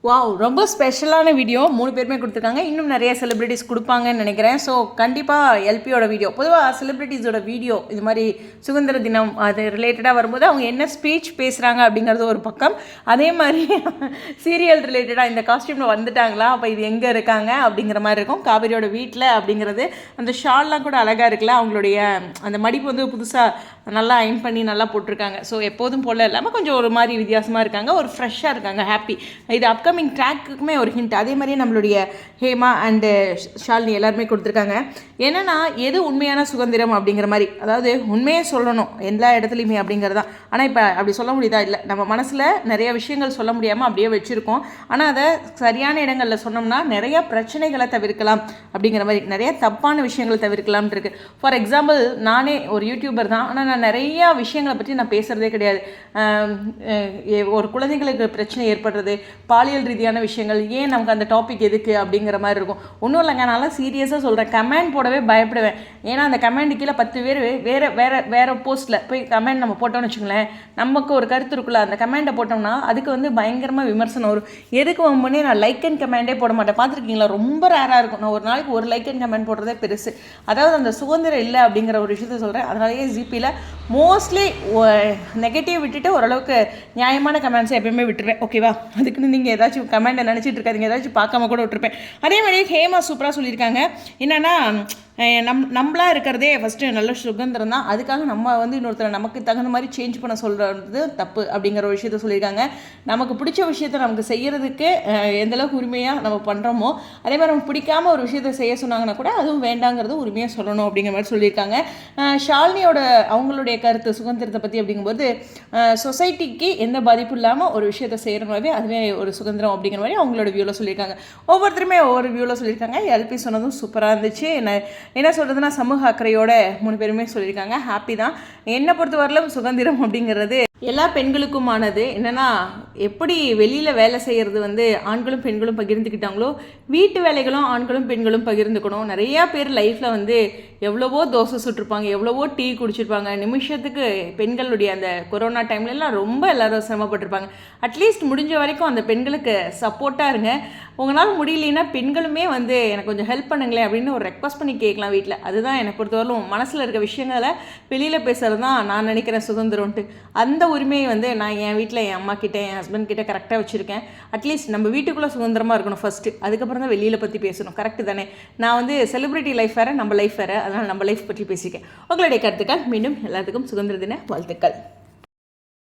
Wow! ரொம்ப ஸ்பெஷலான video 3 பேருமே கொடுத்துருக்காங்க. இன்னும் நிறைய செலிபிரிட்டிஸ் கொடுப்பாங்கன்னு நினைக்கிறேன். ஸோ கண்டிப்பாக எல்பியோட வீடியோ, பொதுவாக செலிபிரிட்டிஸோட வீடியோ இது மாதிரி சுதந்திர தினம் அது ரிலேட்டடாக வரும்போது அவங்க என்ன ஸ்பீச் பேசுகிறாங்க அப்படிங்கிறது ஒரு பக்கம், அதே மாதிரி சீரியல் ரிலேட்டடாக இந்த காஸ்டியூமில் வந்துட்டாங்களா, அப்போ இது எங்கே இருக்காங்க அப்படிங்கிற மாதிரி இருக்கும். காவேரியோட வீட்டில் அப்படிங்கிறது அந்த ஷால்லாம் கூட அழகாக இருக்குல்ல, அவங்களுடைய அந்த மடிப்பு வந்து புதுசாக நல்லா அயன் பண்ணி நல்லா போட்டிருக்காங்க. ஸோ எப்போதும் போல் இல்லாமல் கொஞ்சம் ஒரு மாதிரி வித்தியாசமாக இருக்காங்க, ஒரு ஃப்ரெஷ்ஷாக இருக்காங்க, ஹாப்பி. இது அப்கமிங் ட்ராக்குக்குமே ஒரு ஹிண்ட். அதே மாதிரியே நம்மளுடைய ஹேமா அண்டு ஷாலினி எல்லாருமே கொடுத்துருக்காங்க. என்னென்னா எது உண்மையான சுதந்திரம் அப்படிங்கிற மாதிரி, அதாவது உண்மையே சொல்லணும் எல்லா இடத்துலையுமே அப்படிங்கிறதான். ஆனால் இப்போ அப்படி சொல்ல முடியுதா? இல்லை, நம்ம மனசில் நிறைய விஷயங்கள் சொல்ல முடியாமல் அப்படியே வச்சுருக்கோம். ஆனால் அதை சரியான இடங்களில் சொன்னோம்னா நிறைய பிரச்சனைகளை தவிர்க்கலாம் அப்படிங்கிற மாதிரி, நிறைய தப்பான விஷயங்களை தவிர்க்கலாம்னு இருக்குது. ஃபார் எக்ஸாம்பிள், நானே ஒரு யூடியூபர் தான், ஆனால் நான் நிறையா விஷயங்களை பற்றி நான் பேசுகிறதே கிடையாது. ஒரு குழந்தைங்களுக்கு பிரச்சனை ஏற்படுறது, பாலியல் ரீதியான விஷயங்கள், ஏன் நமக்கு அந்த டாபிக் எதுக்கு அப்படிங்கிற மாதிரி இருக்கும். ஒன்றும் இல்லைங்க, நல்லா சீரியஸாக சொல்கிறேன், கமெண்ட் போடவே பயப்படுவேன். ஏன்னா அந்த கமெண்ட் கீழே 10 பேர் வேறு போஸ்ட்டில் போய் கமெண்ட் நம்ம போட்டோம்னு வச்சுங்களேன், நமக்கு ஒரு கருத்து இருக்குல்ல, அந்த கமெண்ட்டை போட்டோம்னா அதுக்கு வந்து பயங்கரமாக விமர்சனம் வரும். எதுக்கு வம்பனே நான் லைக் அண்ட் கமெண்டே போட மாட்டேன். பார்த்துருக்கீங்களா? ரொம்ப ரேராக இருக்கும். நான் ஒரு நாளைக்கு ஒரு லைக் அண்ட் கமெண்ட் போடுறதே பெருசு. அதாவது அந்த சுதந்திரம் இல்லை அப்படிங்கிற ஒரு விஷயத்த சொல்கிறேன். அதனாலேயே ஜிபியில் மோஸ்ட்லி நெகட்டிவ் விட்டுட்டு ஓரளவுக்கு நியாயமான கமெண்ட்ஸை எப்பயுமே விட்டுருவேன். ஓகேவா? அதுக்குன்னு நீங்கள் ஏதாச்சும் கமெண்ட்டை நினச்சிட்டு இருக்காதிங்க, ஏதாச்சும் பார்க்காம கூட விட்டுருப்பேன். அதே மாதிரி ஹேமா சூப்பராக சொல்லியிருக்காங்க. என்னென்னா நம்மளாக இருக்கிறதே ஃபஸ்ட்டு நல்ல சுதந்திரம் தான். அதுக்காக நம்ம வந்து இன்னொருத்தர் நமக்கு தகுந்த மாதிரி சேஞ்ச் பண்ண சொல்கிறது தப்பு அப்படிங்கிற ஒரு விஷயத்த சொல்லியிருக்காங்க. நமக்கு பிடிச்ச விஷயத்த நமக்கு செய்கிறதுக்கு எந்தளவுக்கு உரிமையாக நம்ம பண்ணுறோமோ, அதே மாதிரி நமக்கு பிடிக்காமல் ஒரு விஷயத்தை செய்ய சொன்னாங்கன்னா கூட அதுவும் வேண்டாங்கிறது உரிமையாக சொல்லணும் அப்படிங்கிற மாதிரி சொல்லியிருக்காங்க. ஷாலினியோட அவங்களுடைய கருத்து சுதந்திரத்தை பற்றி அப்படிங்கும்போது, சொசைட்டிக்கு எந்த பாதிப்பும் இல்லாமல் ஒரு விஷயத்தை செய்கிறனாவே அதுவே ஒரு சுதந்திரம் அப்படிங்கிற மாதிரி அவங்களோட வியூவில் சொல்லியிருக்காங்க. ஒவ்வொருத்தருமே ஒவ்வொரு வியூவில் சொல்லியிருக்காங்க. எல்பி சொன்னதும் சூப்பராக இருந்துச்சு. என்ன சொல்கிறதுனா, சமூக அக்கறையோட 3 பேருமே சொல்லியிருக்காங்க. ஹாப்பி தான். என்னை பொறுத்தவரையிலும் சுதந்திரம் அப்படிங்கிறது எல்லா பெண்களுக்குமானது. என்னென்னா, எப்படி வெளியில் வேலை செய்கிறது வந்து ஆண்களும் பெண்களும் பகிர்ந்துக்கிட்டாங்களோ, வீட்டு வேலைகளும் ஆண்களும் பெண்களும் பகிர்ந்துக்கணும். நிறையா பேர் லைஃப்பில் வந்து எவ்வளவோ தோசை சுட்டிருப்பாங்க, எவ்வளவோ டீ குடிச்சிருப்பாங்க. நிமிஷத்துக்கு பெண்களுடைய அந்த கொரோனா டைம்லலாம் ரொம்ப எல்லோரும் சிரமப்பட்டிருப்பாங்க. அட்லீஸ்ட் முடிஞ்ச வரைக்கும் அந்த பெண்களுக்கு சப்போர்ட்டாக இருங்க. உங்களால் முடியலன்னா பெண்களுமே வந்து எனக்கு கொஞ்சம் ஹெல்ப் பண்ணுங்களேன் அப்படின்னு ஒரு ரெக்வஸ்ட் பண்ணி கேட்கலாம் வீட்டில். அதுதான் என்னை பொறுத்தவரையிலும் மனசில் இருக்க விஷயங்களை வெளியில் பேசுகிறது தான் நான் நினைக்கிறேன் சுதந்திரம்ன்ட்டு. அந்த உரிமையை வந்து நான் என் வீட்டில் என் அம்மா கிட்டே என் ஹஸ்பண்ட் கிட்டே கரெக்டாக வச்சுருக்கேன். அட்லீஸ்ட் நம்ம வீட்டுக்குள்ளே சுதந்திரமாக இருக்கணும் ஃபஸ்ட்டு, அதுக்கப்புறம் தான் வெளியில் பற்றி பேசணும். கரெக்டு தானே? நான் வந்து செலிப்ரிட்டி லைஃப் வேறு, நம்ம லைஃப் வேறு. அதனால் நம்ம லைஃப் பற்றி பேசியிருக்கேன். உங்களுடைய கருத்துக்கள். மீண்டும் எல்லாத்துக்கும் சுதந்திர தின வாழ்த்துக்கள்.